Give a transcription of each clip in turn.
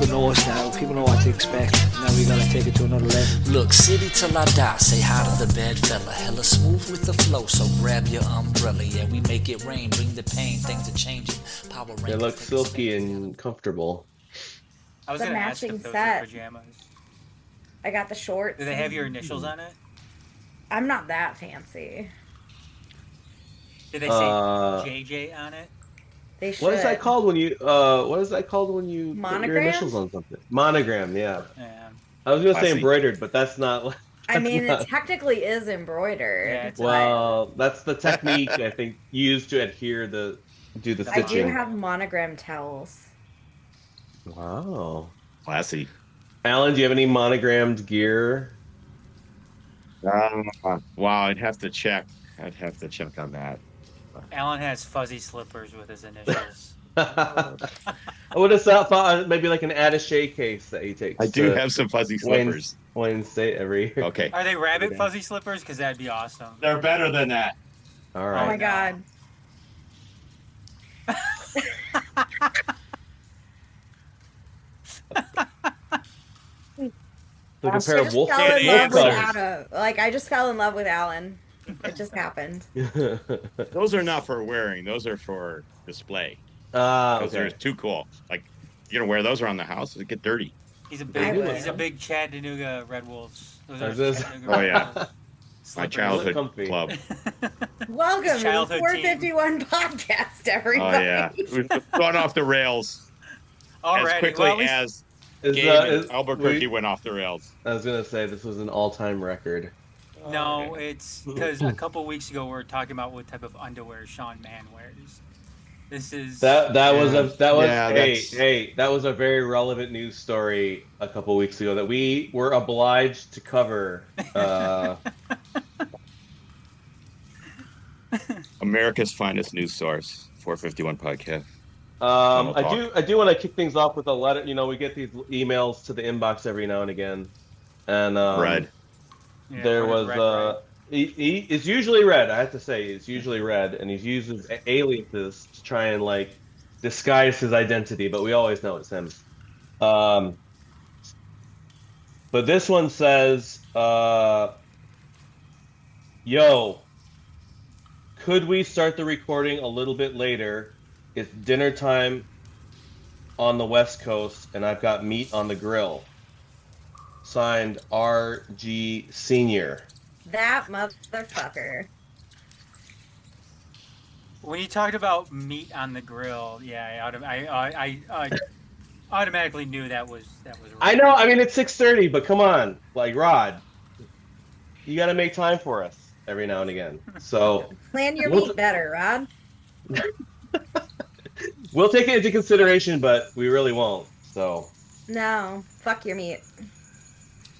people know us now. People know what to expect. Now we gotta take it to another level. Look, city till I die, say hi to the bad fella. Hella smooth with the flow, so grab your umbrella. Yeah, we make it rain, bring the pain, things are changing. Power They look silky and comfortable. I was The going to ask matching if those set. are pajamas. I got the shorts. Do they have your initials on it? I'm not that fancy. Did they say JJ on it? They should. What is that called when you put Monogram? your initials on something? Monogram, yeah. Yeah. I was gonna say Classy. embroidered, but that's not. I mean, not- it technically is embroidered. Yeah, it's well, that's the technique I think used to do the I do stitching. have monogram towels. Wow. Classy. Alan, do you have any monogrammed gear? Wow, I'd have to check. I'd have to check on that. Alan has fuzzy slippers with his initials. I would have thought maybe like an attaché case that he takes. I do have some fuzzy slippers. Wayne State every year. Okay. Are they rabbit fuzzy slippers? Because that'd be awesome. They're better than that. All Oh right. my god. Like a I pair of just wolf fell in love with colors. Adam. Like, I just fell in love with Alan. It just happened. Those are not for wearing. Those are for display. Those are Okay. too cool. Like, you're gonna wear those around the house? It'd get dirty. He's a I would. big Chattanooga Red Wolves. Those Is are this- Chattanooga Oh, Red yeah. Wolves. My Slippers. childhood comfy. club. Welcome to the Childhood 451 podcast, Oh everybody. yeah, we've gone off the rails Already. as quickly Well, at least as Is, Game is- and Albuquerque we- went off the rails. I was gonna say this was an all-time record. No, it's because a couple weeks ago we were talking about what type of underwear Sean Mann wears. This is That was that's- that was a very relevant news story a couple weeks ago that we were obliged to cover. America's finest news source, 451 podcast. I do want to kick things off with a letter. You know, we get these emails to the inbox every now and again, and Red. Yeah, there what was is red, right? it's usually red. I have to say, it's usually red, and he uses aliases to try and like disguise his identity, but we always know it's him. But this one says, "Yo, could we start the recording a little bit later? It's dinner time on the West Coast, and I've got meat on the grill." Signed, R.G. Senior. That motherfucker. When you talked about meat on the grill, yeah, I automatically knew that was right. I know. I mean, it's 6:30, but come on, like Rod, you got to make time for us every now and again. So Plan your We'll- meat better, Rod. we'll take it into consideration, but we really won't. So, No, fuck your meat.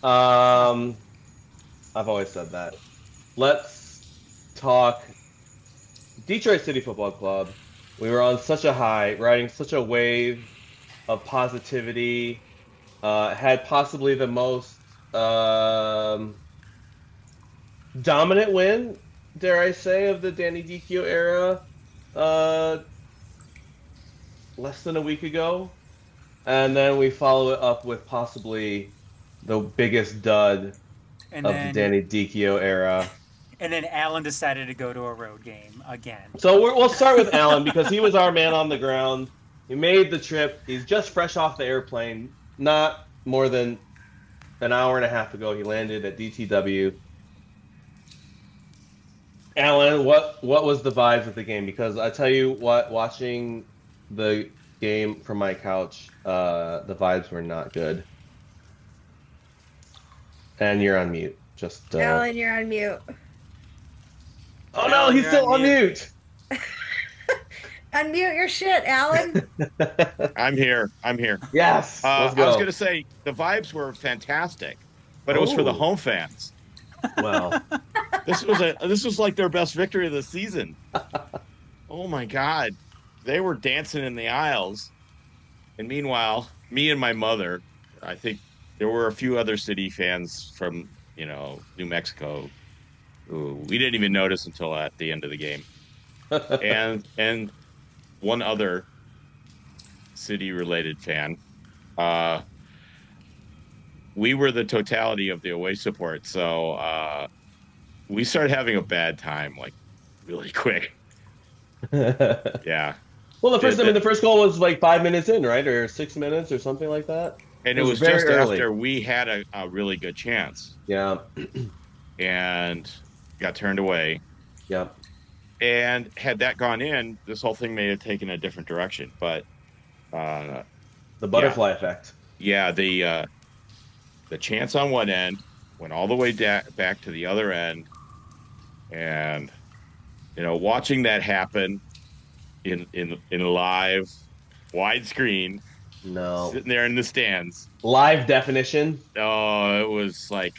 I've always said that. Let's talk Detroit City Football Club. We were on such a high, riding such a wave of positivity. Had possibly the most dominant win, dare I say, of the Danny Dichio era. Less than a week ago, and then we follow it up with possibly the biggest dud And of then, the Danny Dichio era. and then Alan decided to go to a road game again. So we'll start with Alan because he was our man on the ground. He made the trip. He's just fresh off the airplane. Not more than an hour and a half ago, he landed at DTW. Alan, what was the vibes of the game? Because I tell you what, watching the game from my couch, the vibes were not good. And you're on mute. Just Alan, you're on mute. oh no, Alan, he's you're still on on mute. Unmute your shit, Alan. I'm here. Yes, let's go. I was going to say the vibes were fantastic, but it was for the Ooh. home fans. Well, This was like their best victory of the season. Oh my God, they were dancing in the aisles, and meanwhile, me and my mother, I think there were a few other city fans from New Mexico who we didn't even notice until at the end of the game, and one other city related fan we were the totality of the away support, so we started having a bad time like really quick. Yeah. Well, The- the first goal was like 5 minutes in, right, or 6 minutes, or something like that. and It it was was very just early. after we had a really good chance Yeah, and got turned away. yeah. And had that gone in, this whole thing may have taken a different direction. But The butterfly effect. yeah, the chance on one end went all the way back to the other end, and watching that happen in live widescreen, No. sitting there in the stands. Live definition. Oh, it was like,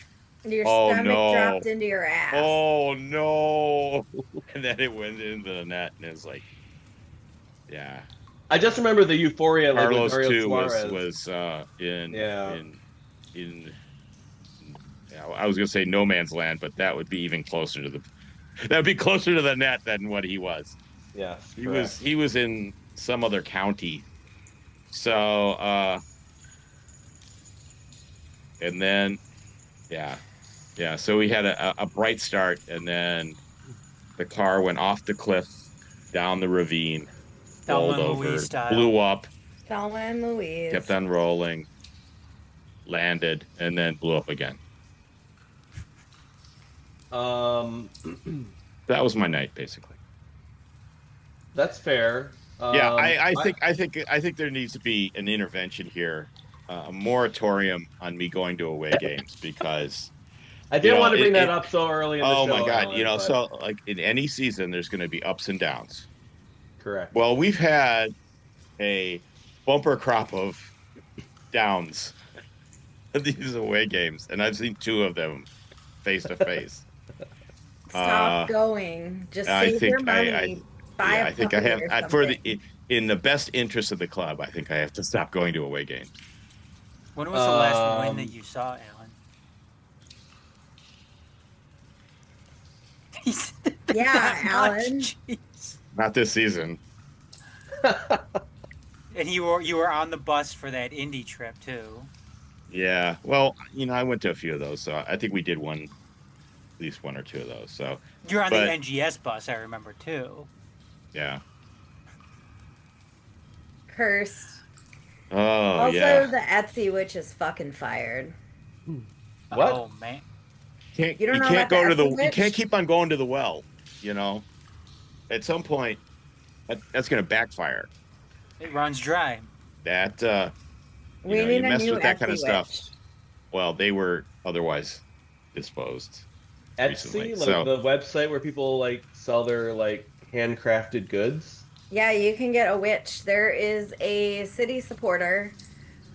Your oh stomach no, dropped into your ass. oh no, and then it went into the net, and it was like, yeah. I just remember the euphoria. Like, Carlos with Dario too Suarez. was in Yeah. in yeah, I was gonna say no man's land, but that would be even closer to the net than what he was. Yes, He was in some other county. So and then so we had a bright start, and then the car went off the cliff, down the ravine, rolled Thelma and over, Louise style. blew up, Thelma and Louise. kept on rolling, landed, and then blew up again. That was my night, basically. That's fair. Yeah, I think there needs to be an intervention here, a moratorium on me going to away games, because I didn't want to bring that up so early in the show. oh my God, Alan, but- so like in any season, there's going to be ups and downs. Correct. Well, we've had a bumper crop of downs at these away games, and I've seen 2 of them face to face. Stop going. Just I save think your money. Buy a I think I puppy have or for something. in the best interest of the club. I think I have to stop going to away games. When was the last win that you saw, Alan? He said that Yeah, much, Alan. jeez. Not this season. And you were on the bus for that Indy trip too. Yeah. Well, I went to a few of those, so I think we did at least 1 or 2 of those. So You're on But- the NGS bus, I remember too. yeah. Cursed. Oh Also, yeah. the Etsy witch is fucking fired. What? Oh man. You You don't know can't about go the to the Etsy you witch? can't keep on going to the well. At some point, that's going to backfire. It runs dry. That We you need a mess new with that Etsy kind of stuff. witch. Well, they were otherwise disposed. Etsy, recently, like so- the website where people like sell their like handcrafted goods. Yeah, you can get a witch. There is a city supporter,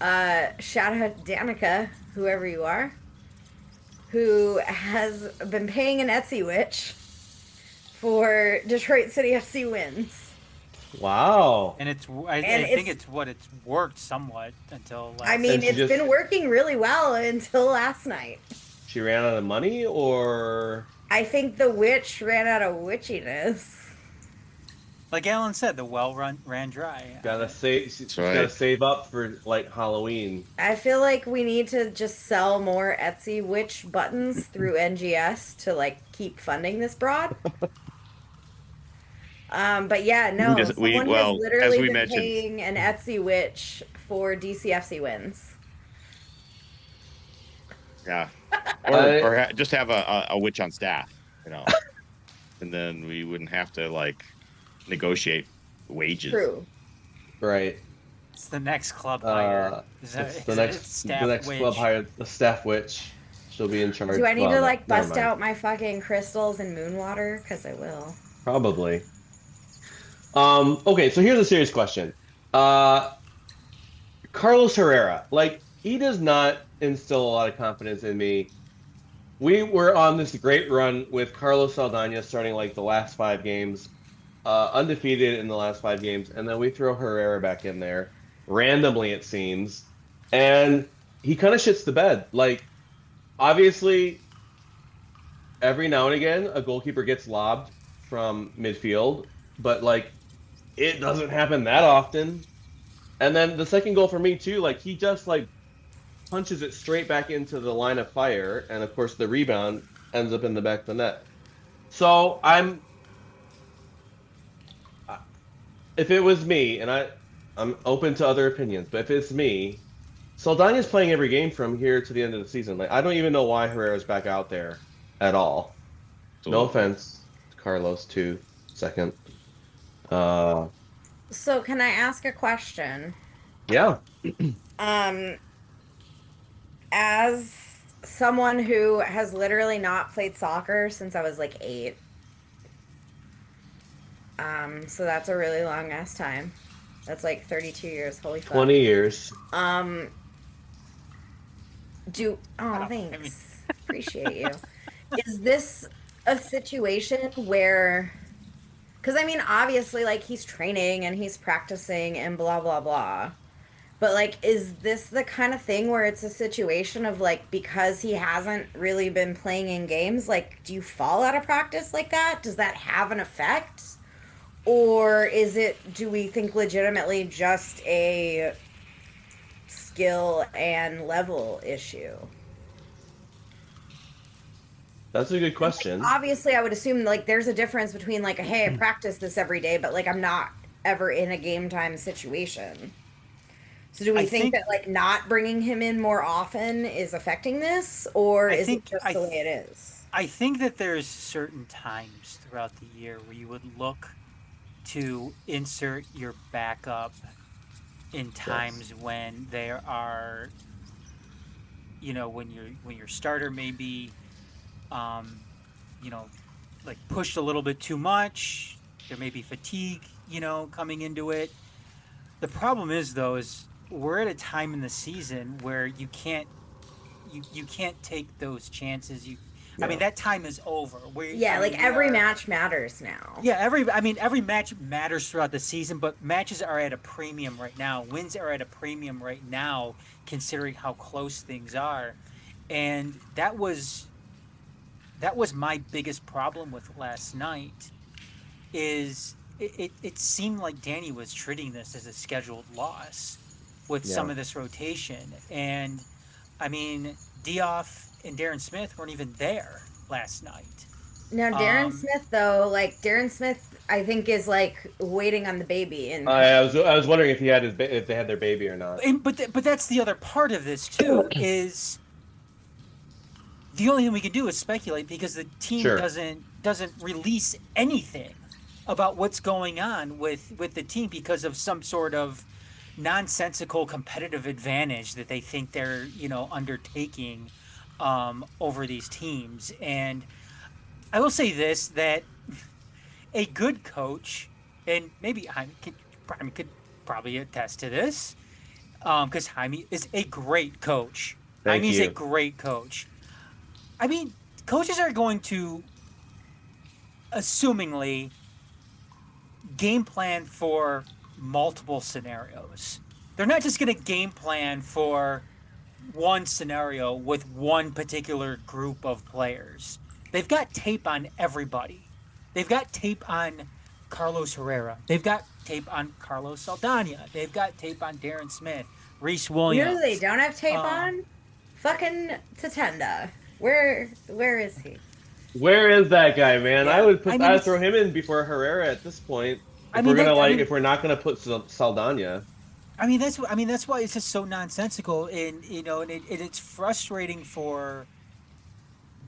shout out Danica, whoever you are, who has been paying an Etsy witch for Detroit City FC wins. Wow. And I And think it's- it's worked somewhat until last I mean, And she it's just- been working really well until last night. She ran out of money, or I think the witch ran out of witchiness. like Alan said, the well ran dry. gotta save. She's right. gotta save up for like Halloween. I feel like we need to just sell more Etsy witch buttons through NGS to like keep funding this broad. But yeah, no, We just- we- someone well, has literally as we been mentioned- paying an Etsy witch for DCFC wins. Yeah. I- Or just have a witch on staff, and then we wouldn't have to like negotiate wages. True. Right. It's the next club hire. It's Is the it next staff witch? club hired the staff witch. She'll be in charge. Do I need well, to like never bust mind. out my fucking crystals and moon water? Because I will. Probably. Okay, so here's a serious question. Carlos Herrera, like, he does not instill a lot of confidence in me. We were on this great run with Carlos Saldana starting like the last 5 games, undefeated in the last 5 games, and then we throw Herrera back in there randomly, it seems, and he kind of shits the bed. Like, obviously, every now and again, a goalkeeper gets lobbed from midfield, but like, it doesn't happen that often. And then the second goal for me too, like he just like punches it straight back into the line of fire, and of course the rebound ends up in the back of the net. So if it was me, and I'm open to other opinions, but if it's me, Saldana's playing every game from here to the end of the season. Like I don't even know why Herrera's back out there at all. No Absolutely. offense, Carlos too. Second. Uh, So can I ask a question? yeah. Um, as someone who has literally not played soccer since I was like 8, so that's a really long ass time. That's like 32 years. Holy fuck. 20 years. Um, oh, I mean, thanks. Appreciate you. Is this a situation where, because I mean, obviously, like he's training and he's practicing and blah, blah, blah. But like, is this the kind of thing where it's a situation of like, because he hasn't really been playing in games, like, do you fall out of practice like that? Does that have an effect? Or do we think legitimately just a skill and level issue? That's a good question. Obviously, I would assume like there's a difference between like, hey, I practice this every day, but like I'm not ever in a game time situation. So do we think that like not bringing him in more often is affecting this, or is it just the way it is? I think that there's certain times throughout the year where you would look to insert your backup in times when there are, when your starter may be, you know, like pushed a little bit too much. There may be fatigue, coming into it. The problem is though, is we're at a time in the season where you can't take those chances. I mean, that time is over. Every match matters now. Yeah, every match matters throughout the season, but matches are at a premium right now. Wins are at a premium right now, considering how close things are, and that was my biggest problem with last night. Is it seemed like Danny was treating this as a scheduled loss with some of this rotation, and I mean, Dioff and Darren Smith weren't even there last night. Now, Darren Smith, though, like Darren Smith, I think is like waiting on the baby. And I was wondering if if they had their baby or not. But that's the other part of this too. Is the only thing we can do is speculate because the team doesn't release anything about what's going on with the team because of some sort of nonsensical competitive advantage that they think they're undertaking over these teams. And I will say this, that a good coach, and maybe Jaime could probably attest to this, because Jaime is a great coach. Jaime's a great coach. I mean, coaches are going to assumingly game plan for multiple scenarios. They're not just going to game plan for one scenario with one particular group of players. They've got tape on everybody. They've got tape on Carlos Herrera. They've got tape on Carlos Saldana. They've got tape on Darren Smith, Reese Williams. No, they don't have tape on? Fucking Tatenda. Where is he? Where is that guy, man? Yeah. I would throw him in before Herrera at this point. If we're not gonna put Saldana. That's why it's just so nonsensical, and it's frustrating for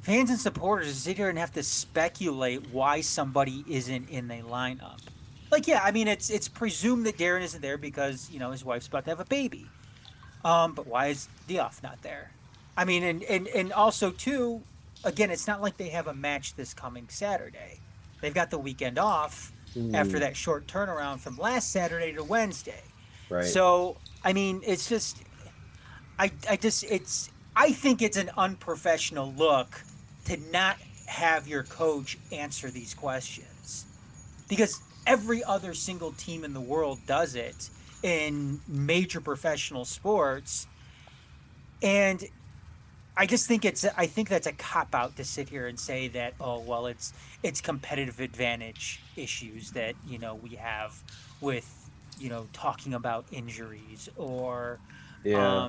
fans and supporters to sit here and have to speculate why somebody isn't in the lineup. Like, it's presumed that Darren isn't there because his wife's about to have a baby. But why is Dioff not there? And also too, again, it's not like they have a match this coming Saturday. They've got the weekend off after that short turnaround from last Saturday to Wednesday. Right. So, it's just, I think it's an unprofessional look to not have your coach answer these questions, because every other single team in the world does it in major professional sports. And I think that's a cop out to sit here and say that, oh, well, it's competitive advantage issues that, we have with talking about injuries or, Yeah.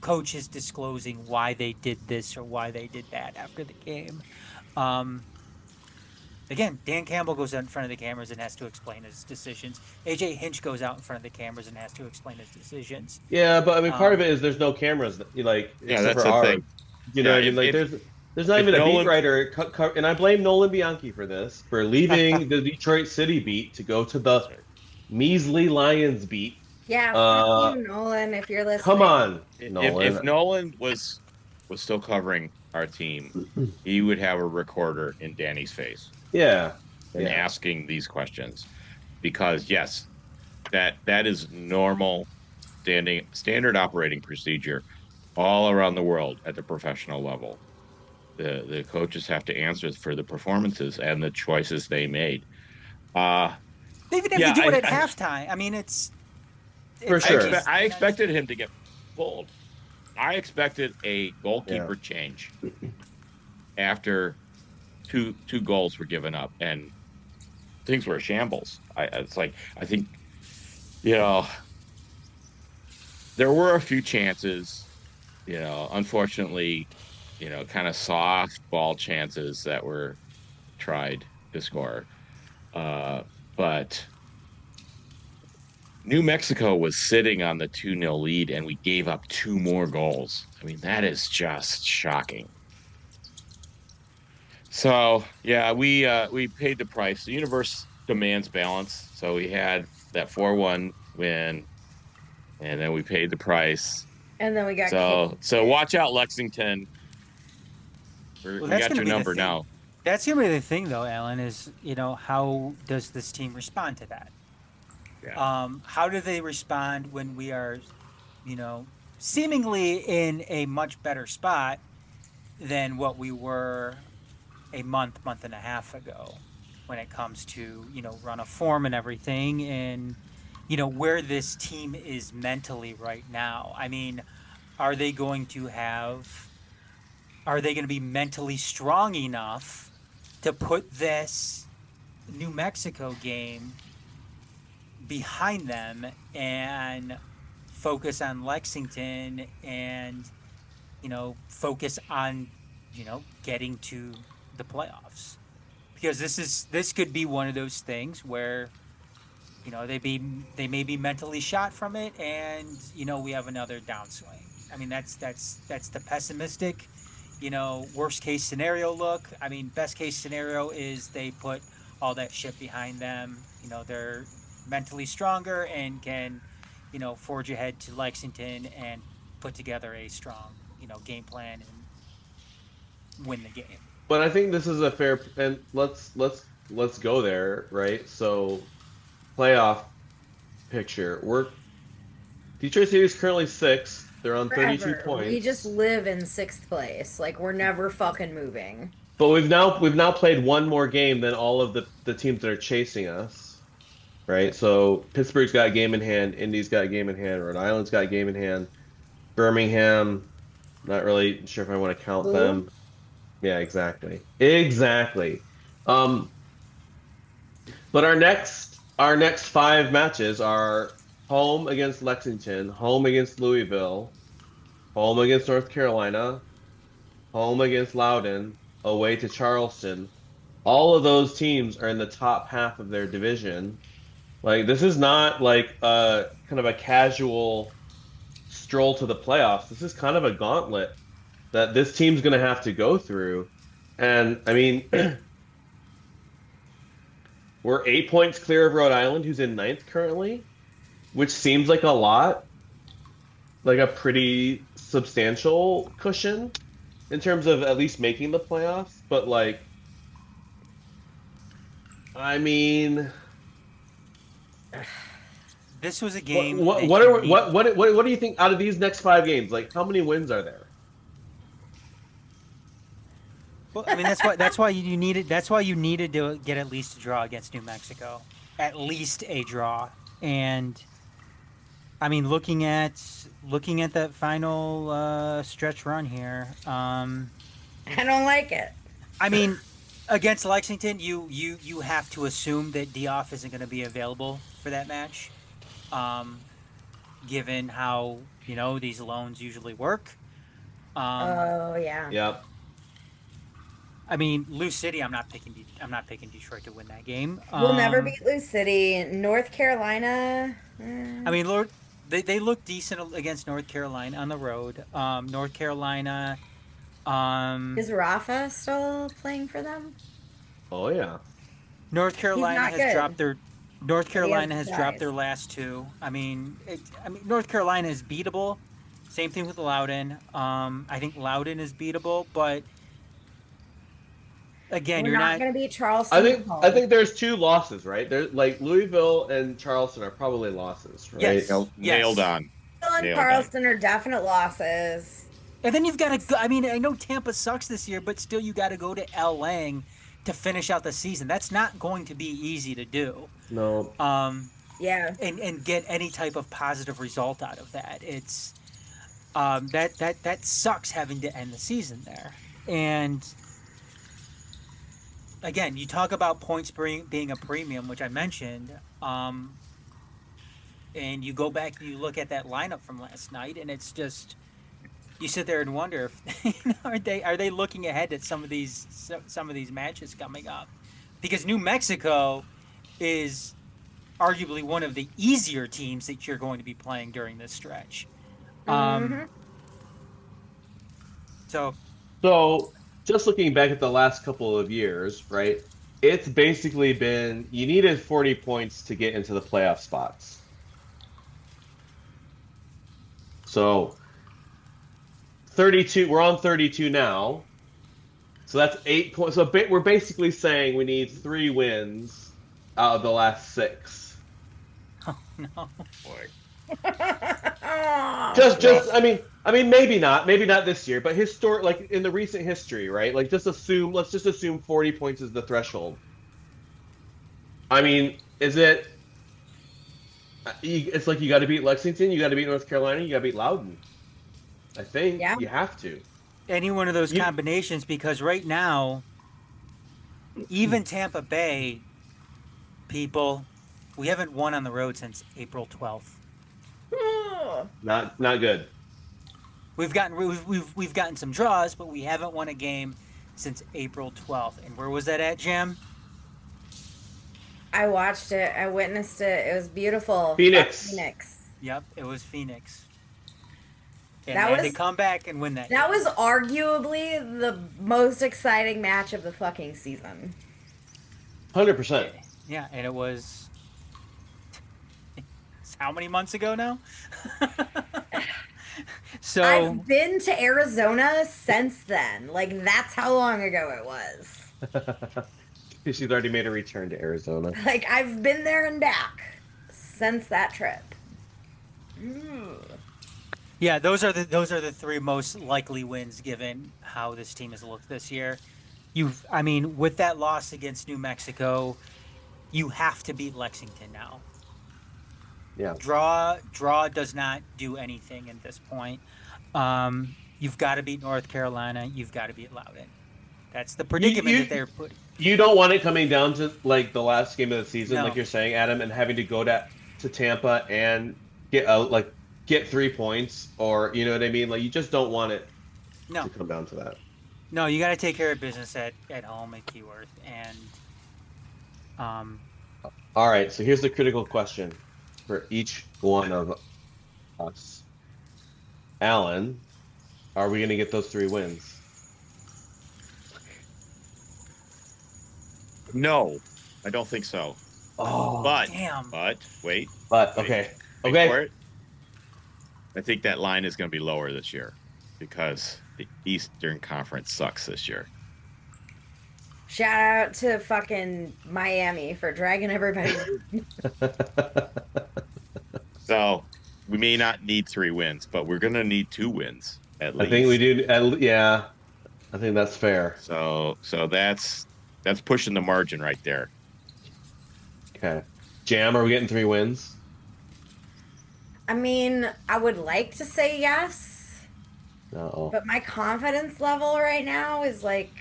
coaches disclosing why they did this or why they did that after the game. Again, Dan Campbell goes out in front of the cameras and has to explain his decisions. AJ Hinch goes out in front of the cameras and has to explain his decisions. Yeah, but I mean, part of Um, it is there's no cameras, like Yeah, except that's for the ours. thing. You know Yeah, what I mean? Like there's not if even a beat Nolan, writer, and I blame Nolan Bianchi for this, for leaving the Detroit City beat to go to the measly Lions beat. Yeah, fuck Uh, you, Nolan, if you're Come listening. on, if Nolan. Nolan was still covering our team, he would have a recorder in Danny's face Yeah, and yeah, asking these questions because yes, that is normal standard operating procedure all around the world at the professional level. The coaches have to answer for the performances and the choices they made. Uh they even have to yeah, do it at I halftime. I mean, it's for it's. I I sure. mean, expect I expected him to get pulled. I expected a Yeah. goalkeeper change after two goals were given up and things were a shambles. It's like I think you know there were a few chances, unfortunately, kind of soft ball chances that were tried to score. But New Mexico was sitting on the 2-0 lead and we gave up two more goals. I mean, that is just shocking. So yeah, we paid the price. The universe demands balance. So we had that 4-1 win, and then we paid the price. And then we got kicked. So watch out, Lexington. well, We that's got going to your be the number thing. now. That's going to be the thing, though, Alan. Is how does this team respond to that? Yeah. How do they respond when we are, seemingly in a much better spot than what we were a month and a half ago when it comes to, run of form and everything and, where this team is mentally right now. I mean, are they going to have, are they going to be mentally strong enough to put this New Mexico game behind them and focus on Lexington and focus on getting to the playoffs, because this could be one of those things where they may be mentally shot from it and we have another downswing. I mean, that's the pessimistic worst case scenario look. I mean, best case scenario is they put all that shit behind them. They're mentally stronger and can forge ahead to Lexington and put together a strong game plan and win the game. But I think this is a fair, and let's go there, right? So playoff picture. Detroit City is currently sixth. They're on 32 Forever. We just points. live in sixth place. Like, we're never fucking moving. But we've now played one more game than all of the teams that are chasing us, right? So Pittsburgh's got a game in hand, Indy's got a game in hand, Rhode Island's got a game in hand, Birmingham, not really sure if I want to count Who? them. Yeah, exactly. Exactly. Um, but our next five matches are home against Lexington, home against Louisville, home against North Carolina, home against Loudoun, away to Charleston. All of those teams are in the top half of their division. Like this is not like a kind of a casual stroll to the playoffs. This is kind of a gauntlet that this team's going to have to go through. And I mean, we're 8 points clear of Rhode Island, who's in ninth currently, which seems like a lot, like a pretty substantial cushion in terms of at least making the playoffs. But like, I mean, This was a game. what do you think out of these next five games? Like, how many wins are there? Well, I mean, that's why you needed. That's why you needed to get at least a draw against New Mexico, at least a draw. And I mean, looking at that final stretch run here, I don't like it. I mean, Against Lexington, you have to assume that Dioff isn't going to be available for that match, given how these loans usually work. Oh yeah. Yep. I mean, Lou City. I'm not picking. I'm not picking Detroit to win that game. We'll never beat Lou City. North Carolina. I mean, Lord, they look decent against North Carolina on the road. North Carolina. Is Rafa still playing for them? Oh yeah. North He's Carolina not has good, dropped their. North but he has Carolina has dropped their guys. last two. I mean, North Carolina is beatable. Same thing with Loudon. I think Loudon is beatable, but again, We're you're not not. going to beat I Charleston at think I home. think there's two losses, right? There's like Louisville and Charleston are probably losses, right? Yes. Nailed Yes. on. Louisville and Nailed on. Charleston are definite losses. And then you've got to. I mean, I know Tampa sucks this year, but still, you got to go to L. Lang to finish out the season. That's not going to be easy to do. No. Yeah. And get any type of positive result out of that. It's that sucks having to end the season there. And again, you talk about points being a premium, which I mentioned. And you go back and you look at that lineup from last night, and it's just you sit there and wonder if are they looking ahead at some of these matches coming up, because New Mexico is arguably one of the easier teams that you're going to be playing during this stretch. So just looking back at the last couple of years, right? It's basically been you needed 40 points to get into the playoff spots. So 32, we're on 32 now. So that's 8 points. So we're basically saying we need 3 wins out of the last 6. oh no, Boy. Just I mean maybe not this year, but like in the recent history, right? Like let's just assume 40 points is the threshold. I mean, is it it's like you got to beat Lexington, you got to beat North Carolina, you got to beat Loudon. I think Yeah. you have to. any one of those combinations, because right now, even Tampa Bay, people, we haven't won on the road since April 12th. Not good. We've gotten some draws, but we haven't won a game since April 12th. And where was that at, Jim? I watched it. I witnessed it. It was beautiful. Phoenix. Fuck Phoenix. Yep, it was Phoenix. And That they had was- to come back and win that. That was arguably the most exciting match of the fucking season. 100%. Yeah, and it was how many months ago now? So I've been to Arizona since then. Like, that's how long ago it was. She's already made a return to Arizona. Like, I've been there and back since that trip. yeah, those are the 3 most likely wins given how this team has looked this year. I mean, with that loss against New Mexico, you have to beat Lexington now. Yeah. Draw does not do anything at this point. You've got to beat North Carolina. You've got to beat Loudon. That's the predicament that they're put. You don't want it coming down to like the last game of the season, No. like you're saying, Adam, and having to go to Tampa and get 3 points, or you know what I mean. Like you just don't want it No, to come down to that. no, you got to take care of business at home at Keyworth, and All right, so here's the critical question for each one of us. Alan, are we going to get those 3 wins? No, I don't think so. Oh, But damn. wait. but wait, okay, wait okay. for it. I think that line is going to be lower this year because the Eastern Conference sucks this year. Shout out to fucking Miami for dragging everybody. So we may not need 3 wins, but we're going to need 2 wins at least. I think we do. Yeah, I think that's fair. So that's pushing the margin right there. Okay, Jam, are we getting 3 wins? I mean, I would like to say yes, Uh-oh. but my confidence level right now is like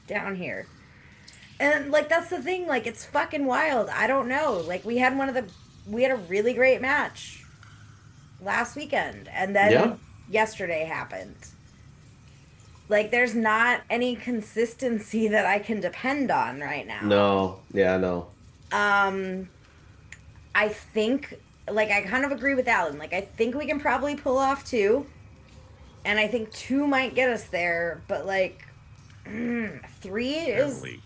down here. And like that's the thing, like it's fucking wild. I don't know. Like we had a really great match last weekend and Yeah. then yesterday happened. Like there's not any consistency that I can depend on right now. No. Yeah. No. Um I think like I kind of agree with Alan. Like I think we can probably pull off two and I think two might get us there, but like three is Barely.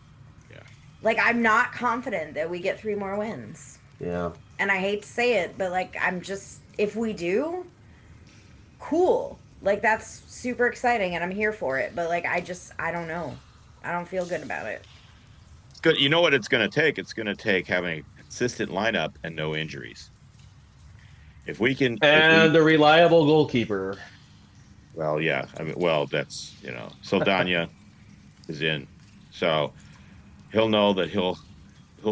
Yeah. like I'm not confident that we get three more wins. Yeah. And I hate to say it, but like I'm just if we do, cool. Like that's super exciting and I'm here for it, but like I don't know. I don't feel good about it. Good. You know what it's going to take? It's going to take having a consistent lineup and no injuries. If we can, And a reliable goalkeeper. well, yeah. I mean, well, that's Saldana is in, so he'll know that he'll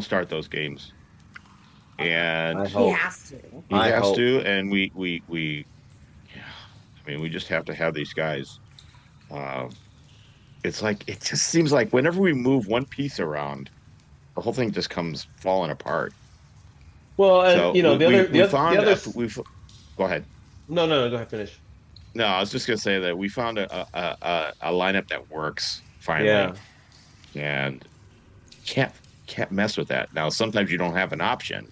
start those games, and I He hope. has to. he I has hope. to, and we yeah. I mean, we just have to have these guys. It's like it just seems like whenever we move one piece around, the whole thing just comes falling apart. Well, and So the found other. we've go ahead. No, no, no. Go ahead. Finish. No, I was just gonna say that we found a lineup that works finally, Yeah. and can't mess with that. Now, sometimes you don't have an option.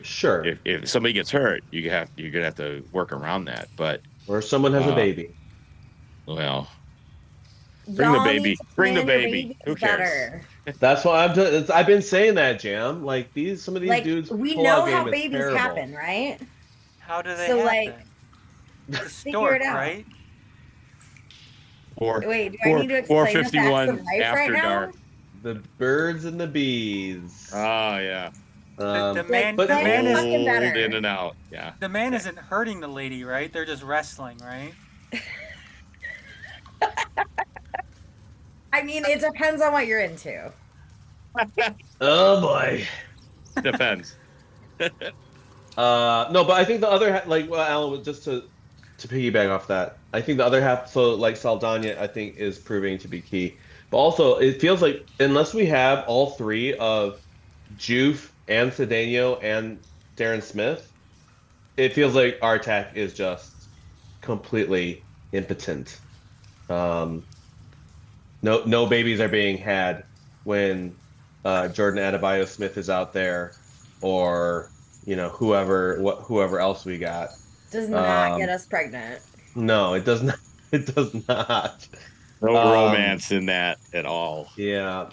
Sure. If somebody gets hurt, you're gonna have to work around that. But Or someone has a baby. well, bring the Y'all baby. need to Bring the plan your baby. babies Who cares? better. That's why I've been saying that, Jam. Like some of these Like dudes we pull know out how game is babies terrible. happen, right? How do they So, happen? like, The figure stork, it out. right? Wait, do I need to explain the facts 4:51 of life after right now? dark. The birds and the bees. Oh yeah. The Like, man, but- the plan man it is fucking better. In and out. Yeah. the man isn't hurting the lady, right? They're just wrestling, right? I mean, it depends on what you're into. Oh boy. Depends. No, but I think the other like Alan was just to piggyback off that. I think the other half, so like Saldana, I think is proving to be key. But also, it feels like unless we have all three of Juve and Cedeno and Darren Smith, it feels like our attack is just completely impotent. No babies are being had when Jordan Adebayo Smith is out there, or whoever else we got. Does not get us pregnant. No, it does not. It does not. No romance in that at all. Yeah.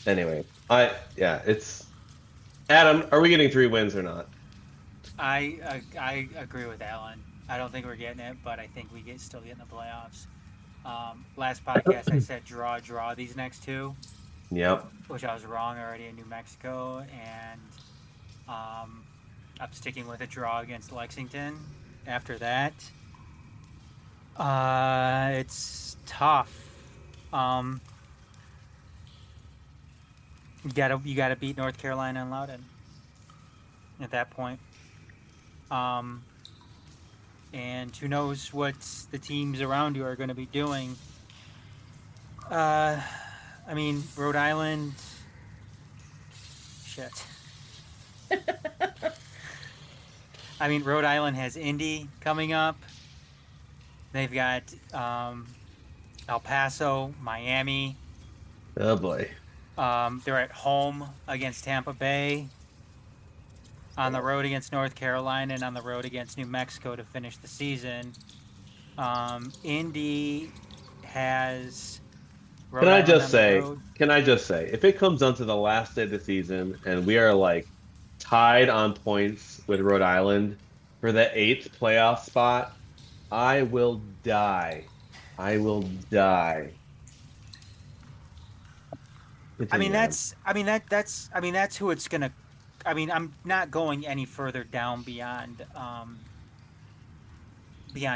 Anyway, it's Adam. Are we getting 3 wins or not? I agree with Alan. I don't think we're getting it, but I think we still get in the playoffs. Last podcast I said draw these next two, Yep. which I was wrong already in New Mexico, and I'm sticking with a draw against Lexington. After that, it's tough. You gotta beat North Carolina and Loudoun at that point. And who knows what the teams around you are going to be doing. I mean, Rhode Island. Shit. I mean, Rhode Island has Indy coming up. They've got El Paso, Miami. Oh boy. They're at home against Tampa Bay, on the road against North Carolina, and on the road against New Mexico to finish the season. Indy has Rhode Can I Island just on the say? road. Can I just say? If it comes down to the last day of the season and we are like tied on points with Rhode Island for the 8th playoff spot, I will die. I will die. I mean, that's who it's gonna. I mean, I'm not going any further down beyond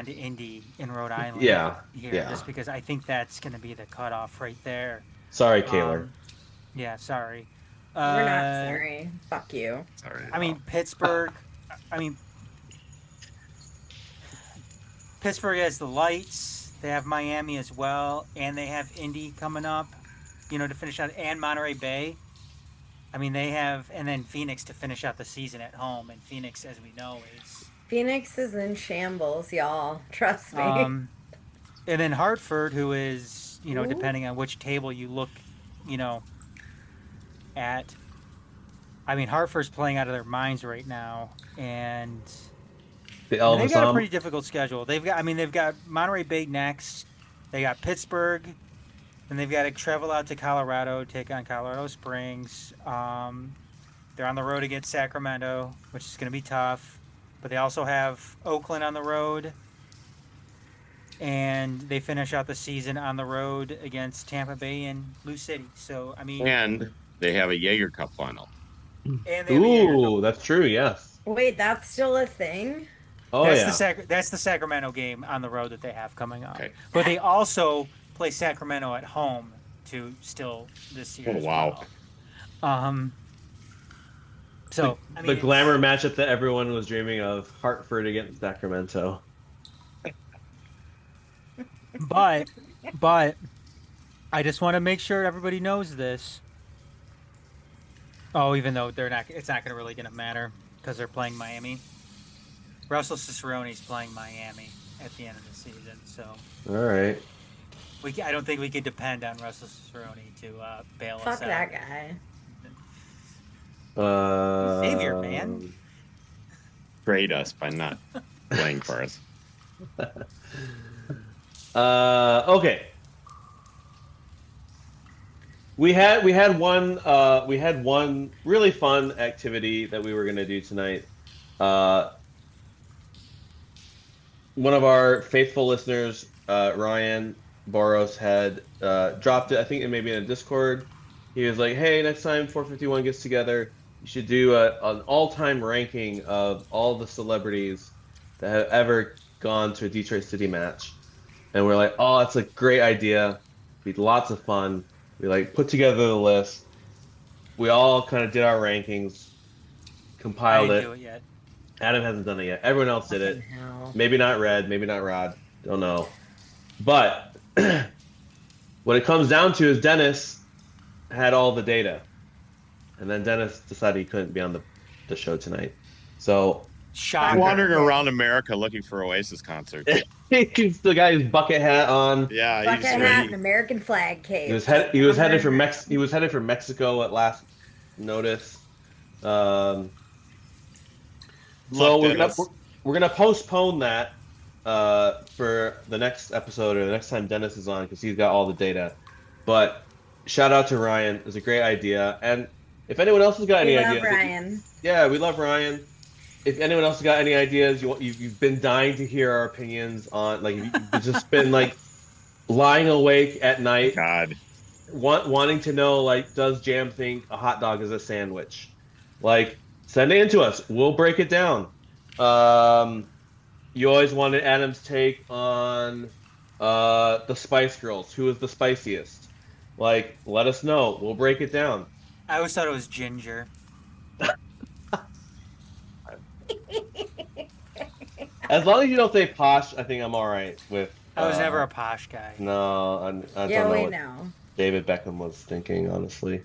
Indy in Rhode Island. Yeah, Here, yeah. just because I think that's gonna be the cutoff right there. Sorry, Kaylor. Yeah, sorry. We're not sorry. Fuck you. Sorry. I mean, Pittsburgh. I mean, Pittsburgh has the lights. They have Miami as well, and they have Indy coming up, to finish out, and Monterey Bay. I mean, they have, and then Phoenix to finish out the season at home. And Phoenix, as we know, is Phoenix is in shambles, y'all. Trust me. and then Hartford, who is, Ooh. depending on which table you look, at. I mean, Hartford's playing out of their minds right now, and they've got a pretty difficult schedule. They've got Monterey Bay next. They got Pittsburgh, and they've got to travel out to Colorado, take on Colorado Springs. They're on the road against Sacramento, which is going to be tough. But they also have Oakland on the road, and they finish out the season on the road against Tampa Bay and Lou City. So, I mean, and they have a Jaeger Cup final. And ooh, that's true. Yes. Wait, that's still a thing? Oh, that's yeah. That's the Sacramento game on the road that they have coming up. Okay. But they also play Sacramento at home to still this year. Oh, wow. Well. So the glamour matchup that everyone was dreaming of: Hartford against Sacramento. But I just want to make sure everybody knows this. Oh, even though it's not really going to matter because they're playing Miami. Russell Cicerone's playing Miami at the end of the season, so. All right. I don't think we could depend on Russell Cicerone to bail us out. Fuck that guy. Savior, man. Trade us by not playing for us. Okay. We had one really fun activity that we were gonna do tonight. One of our faithful listeners, Ryan Boros, had dropped it. I think it may be in a Discord. He was like, "Hey, next time 451 gets together, you should do an all-time ranking of all the celebrities that have ever gone to a Detroit City match." And we're like, "Oh, that's a great idea. It'd be lots of fun." We put together the list. We all kind of did our rankings, compiled I it. didn't do it yet. Adam hasn't done it yet. Everyone else did it. Hell. Maybe not Red, maybe not Rod. Don't know. But what it comes down to is Dennis had all the data. And then Dennis decided he couldn't be on the show tonight. So Shocker. Wandering around America looking for Oasis concerts. he's the guy whose bucket hat on. Yeah, Bucket hat and American flag cape. He was headed for Mexico at last notice. So we're gonna postpone that for the next episode or the next time Dennis is on because he's got all the data. But shout out to Ryan. It was a great idea. And if anyone else has got any ideas, Ryan. Yeah, we love Ryan. If anyone else has got any ideas, you've been dying to hear our opinions on, you've just been lying awake at night, wanting to know, does Jam think a hot dog is a sandwich? Send it in to us. We'll break it down. You always wanted Adam's take on the Spice Girls. Who is the spiciest? Let us know. We'll break it down. I always thought it was Ginger. As long as you don't say posh, I think I'm all right with. I was never a posh guy. No, I don't know what David Beckham was thinking, honestly.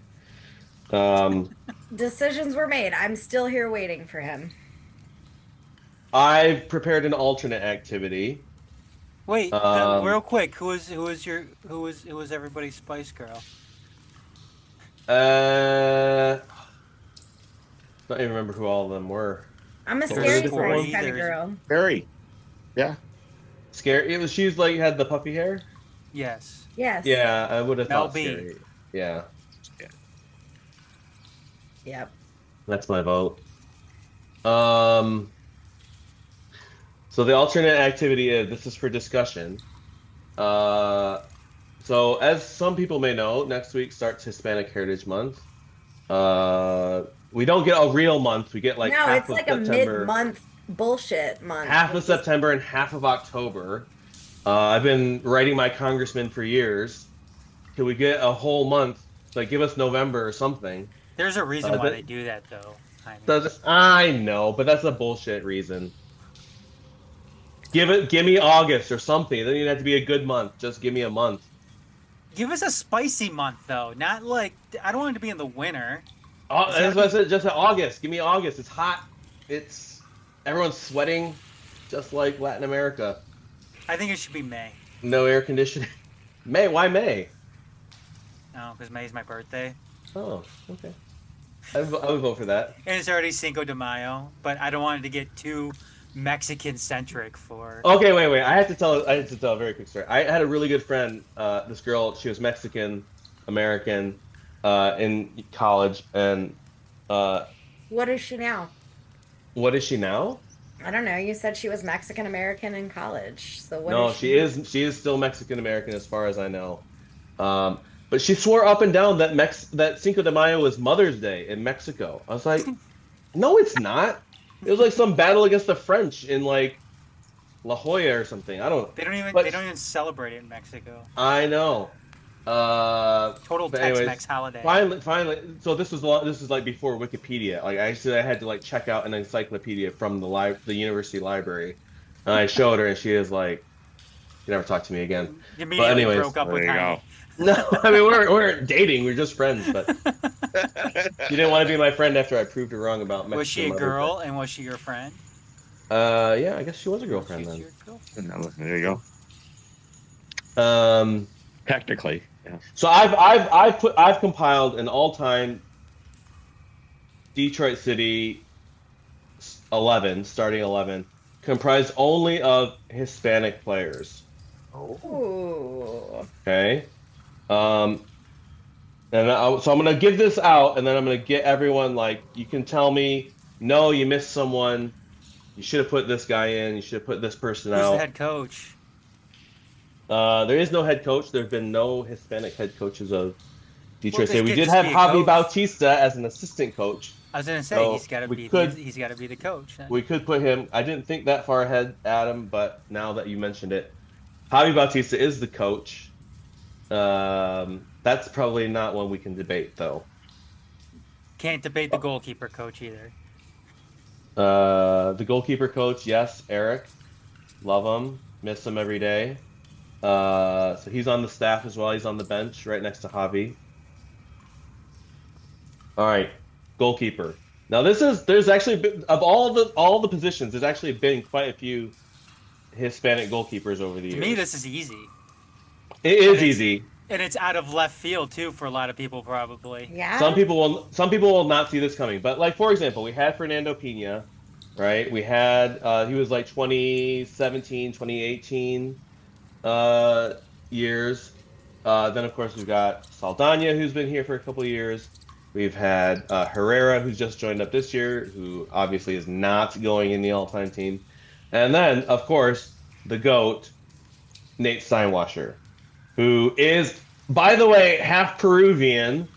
Decisions were made. I'm still here waiting for him. I've prepared an alternate activity. Wait, real quick, who was everybody's Spice Girl? Don't even remember who all of them were. I'm a scary Spice kind of girl. Scary. Yeah. Scary. She's had the puffy hair. Yes. Yes. Yeah, I would have thought B. Scary. Yeah. Yep. That's my vote. So the alternate activity this is for discussion. So as some people may know, next week starts Hispanic Heritage Month. We don't get a real month. We get half of September. A mid-month bullshit month. Half of September and half of October. I've been writing my congressman for years. Can we get a whole month? Give us November or something. There's a reason why they do that, though. I know, but that's a bullshit reason. Give me August or something. It doesn't even have to be a good month. Just give me a month. Give us a spicy month though, not like I don't want it to be in the winter. Oh, It's that's gotta what I be- said. Just August. Give me August. It's hot. It's everyone's sweating, just like Latin America. I think it should be May. No air conditioning. May? Why May? No, because May's my birthday. Oh, okay. I would vote for that. And it's already Cinco de Mayo, but I don't want it to get too Mexican centric for. Okay, wait. I have to tell a very quick story. I had a really good friend. This girl, she was Mexican American, in college, and What is she now? what is she now? I don't know. You said she was Mexican American in college. So what? No, is she is. She is still Mexican American, as far as I know. But she swore up and down that that Cinco de Mayo was Mother's Day in Mexico. I was like, no, it's not. It was like some battle against the French in like La Jolla or something. I don't. They don't even but- they don't even celebrate it in Mexico. I know. Total but anyways, Tex-Mex holiday. Finally. So this is like before Wikipedia. Like I had to like check out an encyclopedia from the university library, and I showed her, and she is like, "You never talk to me again." You immediately anyways, broke up with there you Jaime. No, I mean we weren't dating. We were just friends. But you didn't want to be my friend after I proved her wrong about Mexican. Was she a Mother's girl and was she your friend? Day. Yeah, I guess she was a girlfriend She's then. your girlfriend. There you go. Technically, yeah. So I've compiled an all-time Detroit City 11, starting 11, comprised only of Hispanic players. Ooh. Okay. So I'm gonna give this out, and then I'm gonna get everyone like, you can tell me, no, you missed someone. You should have put this guy in. You should have put this person Who's out. the head coach? There is no head coach. There have been no Hispanic head coaches of Detroit Well, City. We this did could have just be a Javi coach. Bautista as an assistant coach. I was gonna say So he's got to we be could- he's got to be the coach. Then. We could put him. I didn't think that far ahead, Adam, but now that you mentioned it, Javi Bautista is the coach. That's probably not one we can debate, though. Can't debate the goalkeeper coach either. The goalkeeper coach, yes, Eric. Love him. Miss him every day. So he's on the staff as well. He's on the bench right next to Javi. All right, goalkeeper. Now there's actually of all the positions, there's actually been quite a few Hispanic goalkeepers over the years. To me, this is easy, It is it's- easy. and it's out of left field too for a lot of people probably. Yeah. Some people will not see this coming. But like, for example, we had Fernando Pina, right? We had he was like 2017, 2018 years. Then of course we've got Saldana, who's been here for a couple of years. We've had Herrera, who's just joined up this year, who obviously is not going in the all-time team. And then, of course, the GOAT, Nate Steinwasser, who is, by the way, half Peruvian.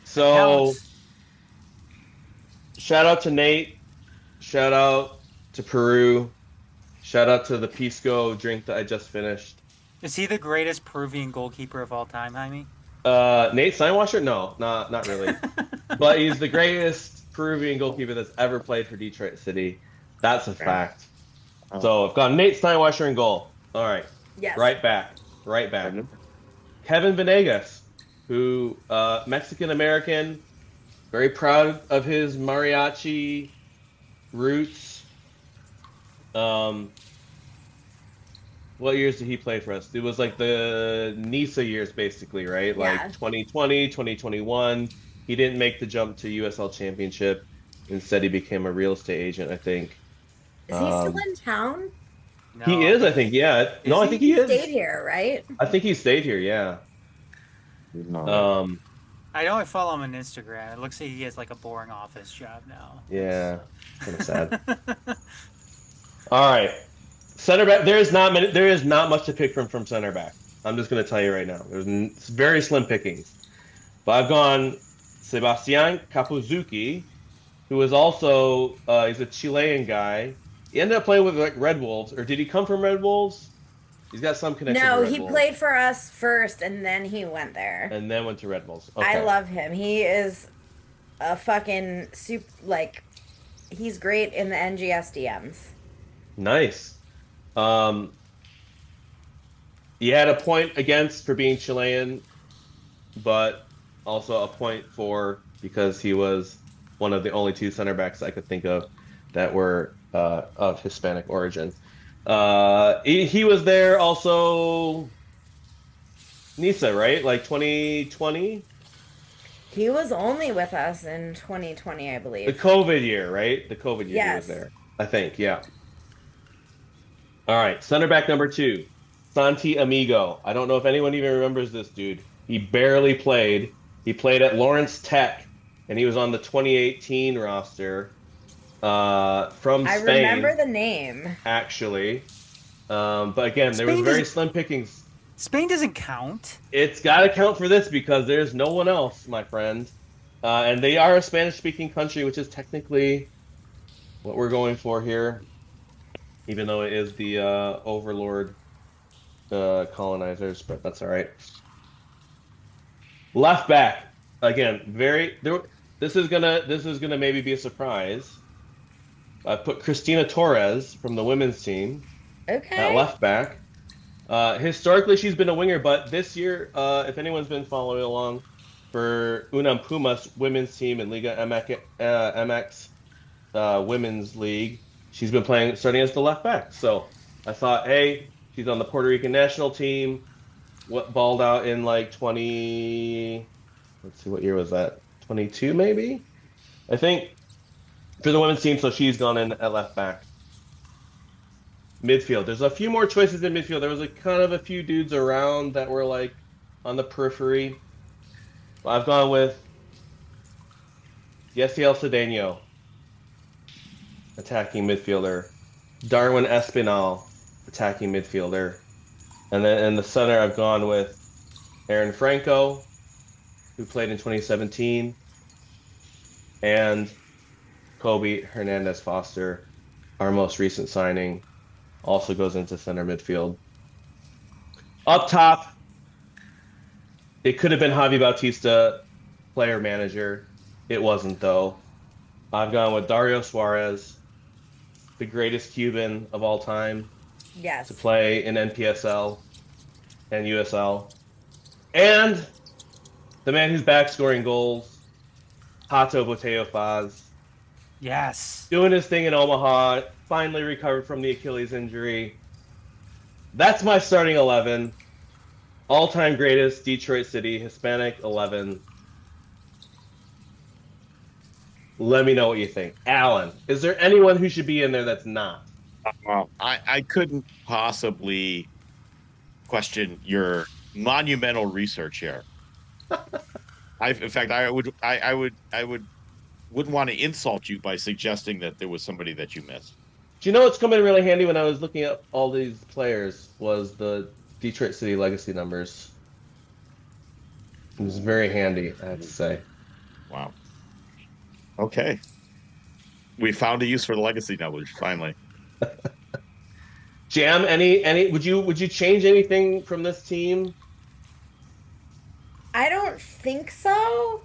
So, Counts. shout out to Nate. Shout out to Peru. Shout out to the Pisco drink that I just finished. Is he the greatest Peruvian goalkeeper of all time, Jaime? Nate Steinwasser? No, not really. But he's the greatest Peruvian goalkeeper that's ever played for Detroit City. That's a fact. Oh. So I've got Nate Steinwasser in goal. All right. Yes. Right back. Kevin Venegas, who Mexican American, very proud of his mariachi roots. What years did he play for us? It was like the NISA years, basically, right? Like Yeah. 2020, 2021. He didn't make the jump to USL Championship. Instead, he became a real estate agent, I think. Is he still in town? No. He is, I think. Yeah. No, I think he is. Stayed here, right? I think he stayed here. Yeah. No. I know I follow him on Instagram. It looks like he has like a boring office job now. Yeah. Kind of sad. All right. Center back. There is not much to pick from center back. I'm just going to tell you right now. It's very slim pickings. But I've gone Sebastian Capuzzucchi, who is also he's a Chilean guy. He ended up playing with like Red Wolves, or did he come from Red Wolves? He's got some connection. No, to Red he Wolves. played for us first, and then he went there. and then went to Red Wolves. Okay. I love him. He is a fucking he's great in the NGS DMs. Nice. He had a point against for being Chilean, but also a point for because he was one of the only two center backs I could think of that were of Hispanic origin. He was there also Nisa, right? Like 2020, He was only with us in 2020, I the believe. COVID year, right? The COVID year he was Yes. there, I think. Yeah. All right, center back number two, Santi Amigo. I don't know if anyone even remembers this dude. He barely played. He played at Lawrence Tech, and he was on the 2018 roster from I remember Spain, the name. actually. But again, there was Spain very doesn't slim pickings. Spain doesn't count. It's got to count for this because there's no one else, my friend. And they are a Spanish-speaking country, which is technically what we're going for here, even though it is the overlord colonizers, but that's all right. Left back again, very there. This is gonna maybe be a surprise. I put Cristina Torres from the women's team at Okay. left back. Historically, she's been a winger, but this year, if anyone's been following along for Unam Pumas women's team in Liga MX Women's League, she's been playing starting as the left back. So I thought, hey, she's on the Puerto Rican national team. What balled out in like 20? Let's see, what year was that? 22 maybe? I think for the women's team. So she's gone in at left back. Midfield. There's a few more choices in midfield. There was a kind of a few dudes around that were like on the periphery. I've gone with Yesiel Cedeno, attacking midfielder. Darwin Espinal, attacking midfielder. And then in the center, I've gone with Aaron Franco, who played in 2017, and Kobe Hernandez Foster, our most recent signing, also goes into center midfield. Up top, it could have been Javi Bautista, player manager. It wasn't, though. I've gone with Dario Suarez, the greatest Cuban of all time Yes. to play in NPSL and USL. And the man who's back scoring goals, Hato Boteo Faz, Yes. doing his thing in Omaha, finally recovered from the Achilles injury. That's my starting 11. All-time greatest, Detroit City, Hispanic 11. Let me know what you think. Alan, is there anyone who should be in there that's not? Well, I couldn't possibly question your monumental research here. In fact, wouldn't want to insult you by suggesting that there was somebody that you missed. Do you know what's coming in really handy when I was looking at all these players was the Detroit City legacy numbers. It was very handy, I have to say. Wow. Okay. We found a use for the legacy numbers finally. Jam, any would you change anything from this team? I don't think so.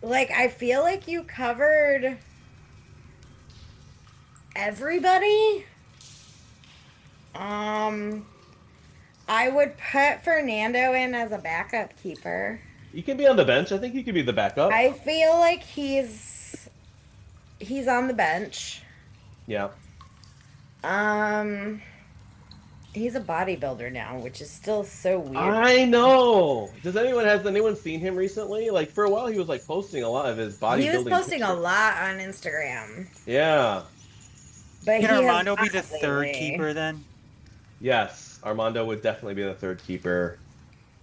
Like, I feel like you covered everybody. I would put Fernando in as a backup keeper. You can be on the bench. I think you could be the backup. I feel like he's on the bench. Yeah. He's a bodybuilder now, which is still so weird. I know. Has anyone seen him recently? Like for a while he was like posting a lot of his bodybuilding. He was posting a pictures. lot on Instagram. Yeah. But Can he Armando has be the not third lately. keeper then? Yes. Armando would definitely be the third keeper.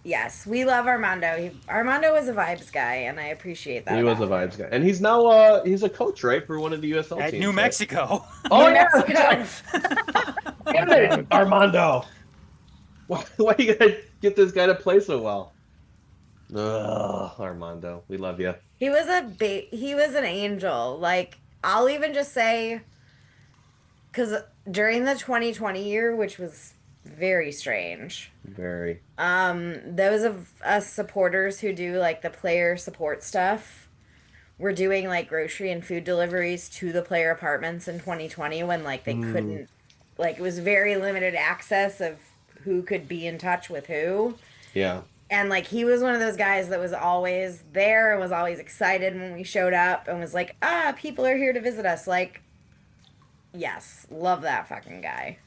Yes, we love Armando. Armando is a vibes guy, and I appreciate that. He was a about him. vibes guy. And he's now he's a coach, right, for one of the USL At teams. New right? Mexico. Oh New yeah. Mexico. Damn it, Armando. Why you gotta get this guy to play so well? Ugh, Armando, we love you. He was an angel. Like, I'll even just say, because during the 2020 year, which was very strange, Very. those of us supporters who do like the player support stuff were doing like grocery and food deliveries to the player apartments in 2020 when like they couldn't Like it was very limited access of who could be in touch with who. Yeah. And like he was one of those guys that was always there and was always excited when we showed up and was like, people are here to visit us. Like, yes, love that fucking guy.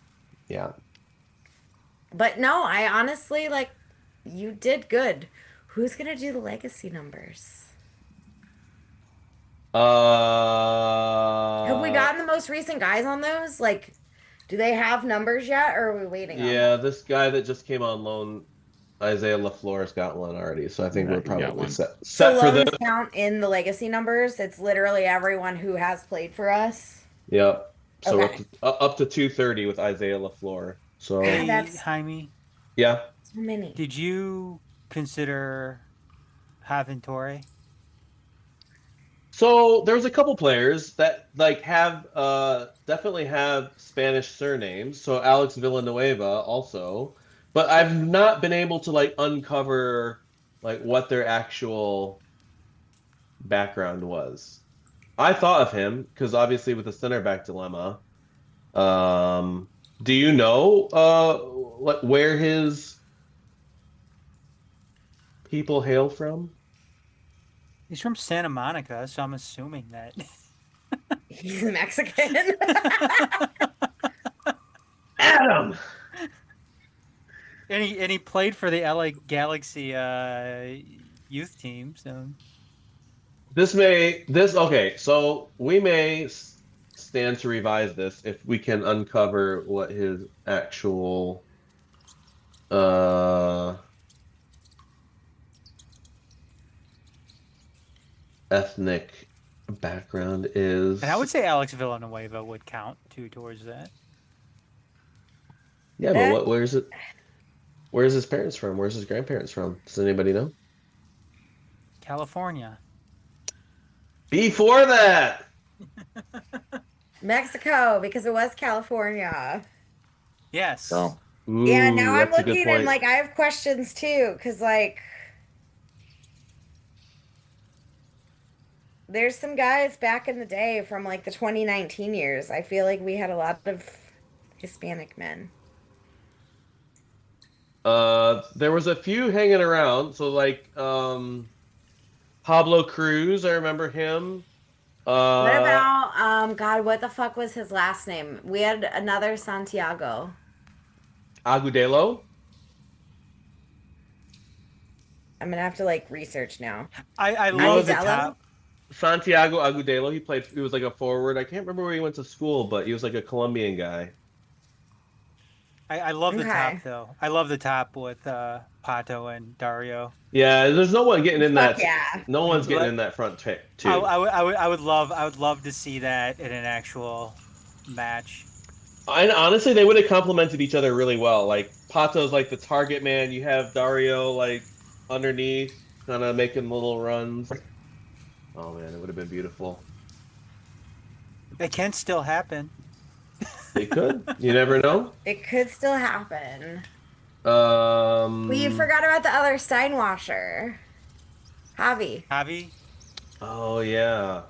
Yeah. But no, I honestly like you did good. Who's gonna do the legacy numbers? Have we gotten the most recent guys on those? Like, do they have numbers yet, or are we waiting on Yeah, them? this guy that just came on loan, Isaiah LaFleur's got one already, so I think Yeah, we're he got probably one. set So for the. loans count in the legacy numbers. It's literally everyone who has played for us. Yep. So we're Okay. up to 230 with Isaiah LaFleur. So God, Hey, that's Jaime, yeah. so many. did you consider having Torre? So there's a couple players that like have definitely have Spanish surnames. So Alex Villanueva also, but I've not been able to like uncover like what their actual background was. I thought of him because obviously with the center back dilemma. Um, do you know what where his people hail from? He's from Santa Monica, so I'm assuming that. He's Mexican. Adam. And he played for the LA Galaxy youth team, so Okay, so we may stand to revise this if we can uncover what his actual uh ethnic background is. and I would say Alex Villanueva would count too towards that. Yeah, but where's it? Where's his parents from? Where's his grandparents from? Does anybody know? California. Before that. Mexico, because it was California. Yes. Oh, Yeah, Ooh, now I'm that's a good looking and point. like I have questions too, because like there's some guys back in the day from like the 2019 years. I feel like we had a lot of Hispanic men. There was a few hanging around. So like Pablo Cruz, I remember him. What about God, what the fuck was his last name? We had another Santiago. Agudelo. I'm gonna have to like research now. I You love the Agudelo? top. Santiago Agudelo. He was like a forward. I can't remember where he went to school, but he was like a Colombian guy. I love the top Okay. though. I love the top with Pato and Dario. Yeah, there's no one getting in Fuck that. yeah. No one's getting Let- in that front two. I would love to see that in an actual match. And honestly, they would have complemented each other really well. Like Pato's like the target man. You have Dario like underneath, kind of making little runs. Oh man, it would have been beautiful. It can still happen. They could. You never know. It could still happen. Well, you forgot about the other Steinwasher. Javi. Javi, Oh yeah,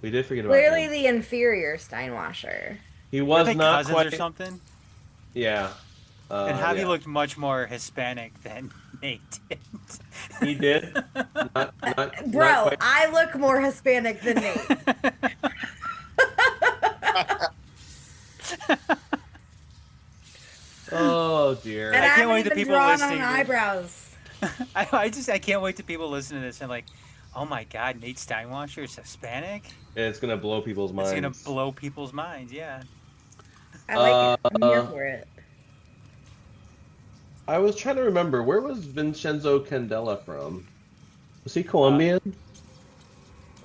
we did forget about Clearly him. the inferior Steinwasher. He were was they not cousins quite. or something? Yeah. And Javi Yeah. looked much more Hispanic than Nate did. He did. Not Bro, quite. I look more Hispanic than Nate. Oh dear. And I I can't haven't wait to even people drawn listening on to- eyebrows. I can't wait to people listen to this and like, oh my God, Nate Steinwasher is Hispanic. It's gonna blow people's minds. It's gonna blow people's minds. Yeah. I like it. I'm here for it. I was trying to remember, where was Vincenzo Candela from? Was he Colombian?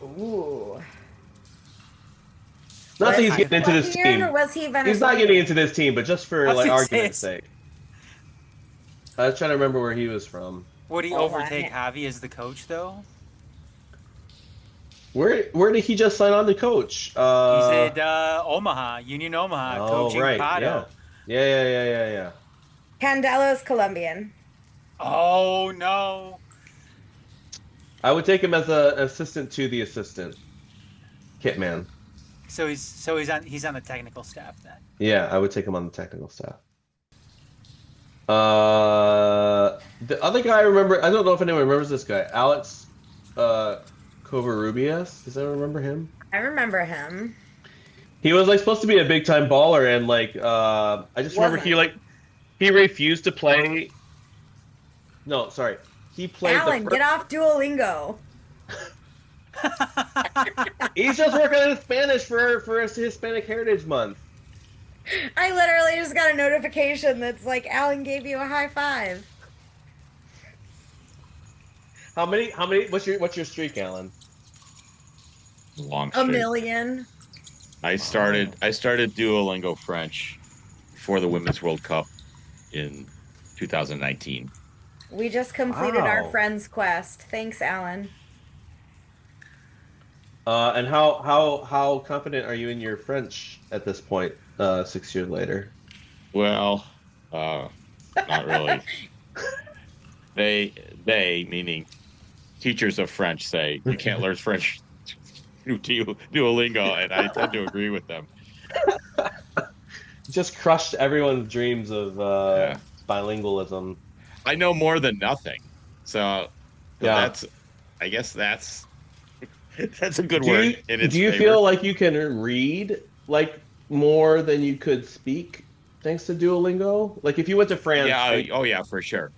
Ooh. Not that he's Was getting into this Colombian team. or was he Venezuelan? He's not getting into this team, but just for I was like gonna say argument's sake. I was trying to remember where he was from. Would he Hold on. overtake Javi as the coach though? Where did he just sign on to coach? He's at Omaha, Union Omaha, Oh coaching right, Pato. yeah. Candelo's Colombian. Oh no. I would take him as an assistant to the assistant, Kitman. So he's on the technical staff then. Yeah, I would take him on the technical staff. The other guy I remember, I don't know if anyone remembers this guy, Alex Covarrubias. Does anyone remember him? I remember him. He was like supposed to be a big time baller, and like I just remember he refused to play. No, sorry, he played. Alan, get off Duolingo. He's just working on Spanish for Hispanic Heritage Month. I literally just got a notification that's like Alan gave you a high five. How many? What's your streak, Alan? Long A streak. million. I started Duolingo French for the Women's World Cup in 2019. We just completed our Wow. friend's quest. Thanks, Alan. And how confident are you in your French at this point, 6 years later? Well, not really. They meaning teachers of French say you can't learn French through Duolingo, and I tend to agree with them. Just crushed everyone's dreams of Yeah. bilingualism. I know more than nothing, so Yeah. I guess that's a good Do word. you, in its do you favor. feel like you can read like more than you could speak thanks to Duolingo? Like if you went to France, Yeah. like, Oh, yeah, for sure.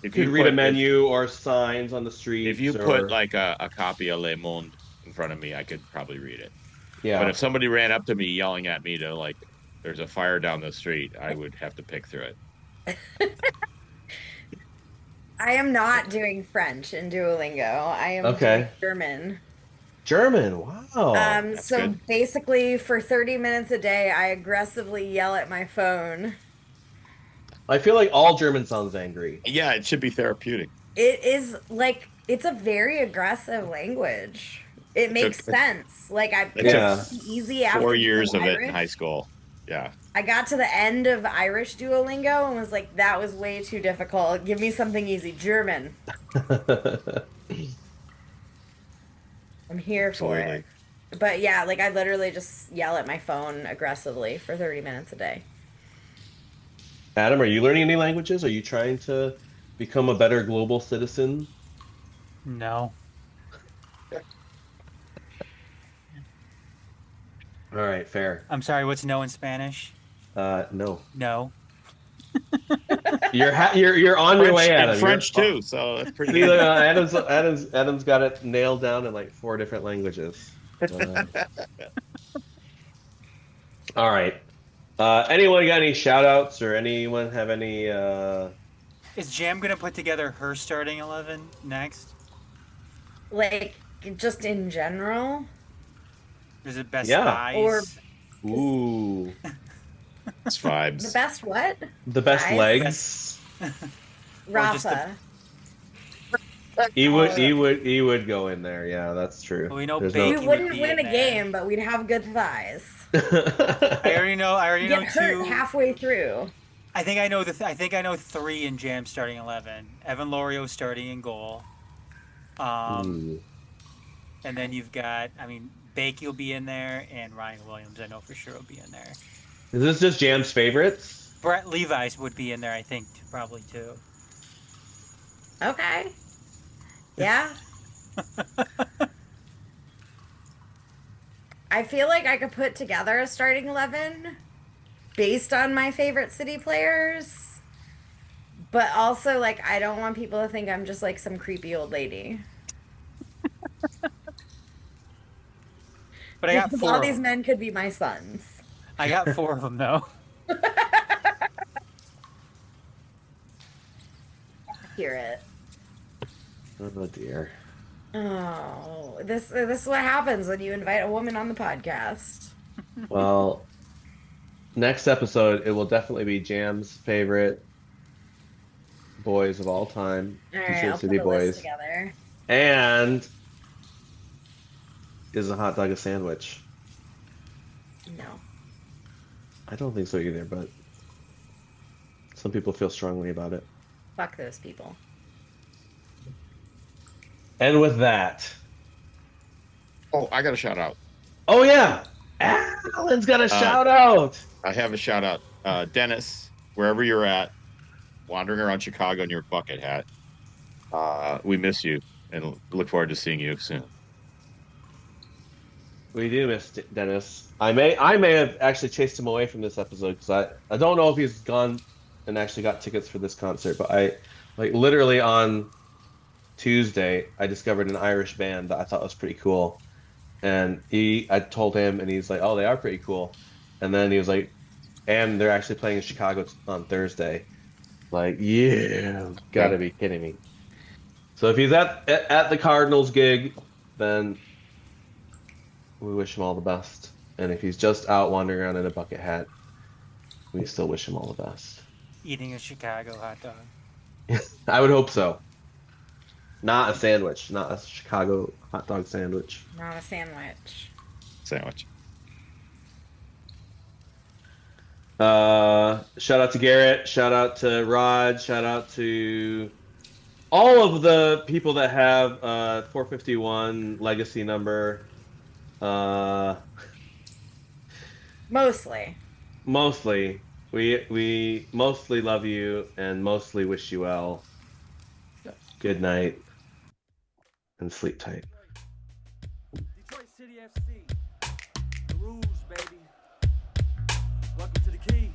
If you could read a menu or signs on the street. If you put like a copy of Le Monde in front of me, I could probably read it. yeah. But if somebody ran up to me yelling at me to like, there's a fire down the street, I would have to pick through it. I am not doing French in Duolingo. I am Okay. doing German. German, wow. That's So good. basically, for 30 minutes a day, I aggressively yell at my phone. I feel like all German sounds angry. Yeah, it should be therapeutic. It is like it's a very aggressive language. It makes took- sense. Like I It took Yeah. easy after 4 years of it in Irish. high school. Yeah. I got to the end of Irish Duolingo and was like, that was way too difficult. Give me something easy. German. I'm here for Absolutely. it. But yeah, like I literally just yell at my phone aggressively for 30 minutes a day. Adam, are you learning any languages? Are you trying to become a better global citizen? No. All right, fair. I'm sorry, what's no in Spanish? No. No. You're on your way, Adam. And French You're- too, so that's pretty See, good. Adam's got it nailed down in like 4 different languages. All right. Anyone got any shout outs or anyone have any Is Jam gonna put together her starting 11 next? Like just in general. Is it best Yeah. buys? Or- ooh, It's The vibes. best what? the best Guys? legs? just Rafa. He would go in there. Yeah, that's true. Well, we know There's Bacon We no... wouldn't be win in a there. game, but we'd have good thighs. I already know Get hurt two. halfway through. I think I know I think I know 3 in Jam starting 11. Evan Lorio starting in goal. Ooh. And then you've got, I mean, Bakey will be in there, and Ryan Williams, I know for sure will be in there. Is this just Jam's favorites? Brett Levi's would be in there, I think, probably too. Okay. Yeah. I feel like I could put together a starting 11 based on my favorite City players. But also, like, I don't want people to think I'm just like some creepy old lady. But I got Because 4. all of these them. men could be my sons. I got 4 of them though. Hear it. Oh dear. Oh, this is what happens when you invite a woman on the podcast. Well, next episode it will definitely be Jam's favorite boys of all time. All right, T-shirt I'll City put a list boys. together. And is a hot dog a sandwich? No. I don't think so either, but some people feel strongly about it. Fuck those people. And with that, Oh, I got a shout out. oh yeah, Alan's got a shout out. I have a shout out. Dennis, wherever you're at, wandering around Chicago in your bucket hat. We miss you and look forward to seeing you soon. We do miss Dennis. I may have actually chased him away from this episode because I don't know if he's gone and actually got tickets for this concert, but I literally on Tuesday I discovered an Irish band that I thought was pretty cool, and I told him, and he's like, oh, they are pretty cool, and then he was like, and they're actually playing in Chicago on Thursday. Like, yeah, gotta be kidding me. So if he's at the Cardinals gig, then we wish him all the best. And if he's just out wandering around in a bucket hat, we still wish him all the best. Eating a Chicago hot dog. I would hope so. Not a sandwich, not a Chicago hot dog sandwich. Not a sandwich. Sandwich. Shout out to Garrett, shout out to Rod, shout out to all of the people that have 451 legacy number. Mostly. We mostly love you and mostly wish you well. Good night and sleep tight. Detroit City FC. The rules, baby. Welcome to the key.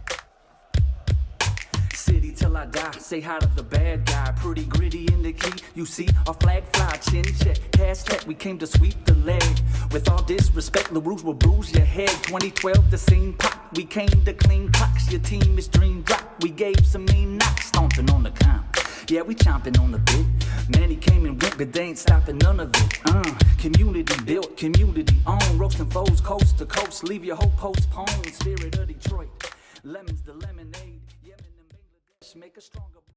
City till I die. Say hi to the bad guy. Pretty gritty in the key. You see our flag fly, chin check. Cash tech, we came to sweep the leg. With all disrespect, the rules will bruise your head. 2012, the scene pop. We came to clean clocks. Your team is dream drop. We gave some mean knocks. Stomping on the count. Yeah, we chomping on the bit. Many came and went, but they ain't stopping none of it. Community built, community owned. Roasting foes coast to coast. Leave your hope postponed. Spirit of Detroit. Lemons the lemonade. Yemen and Bangladesh make a stronger.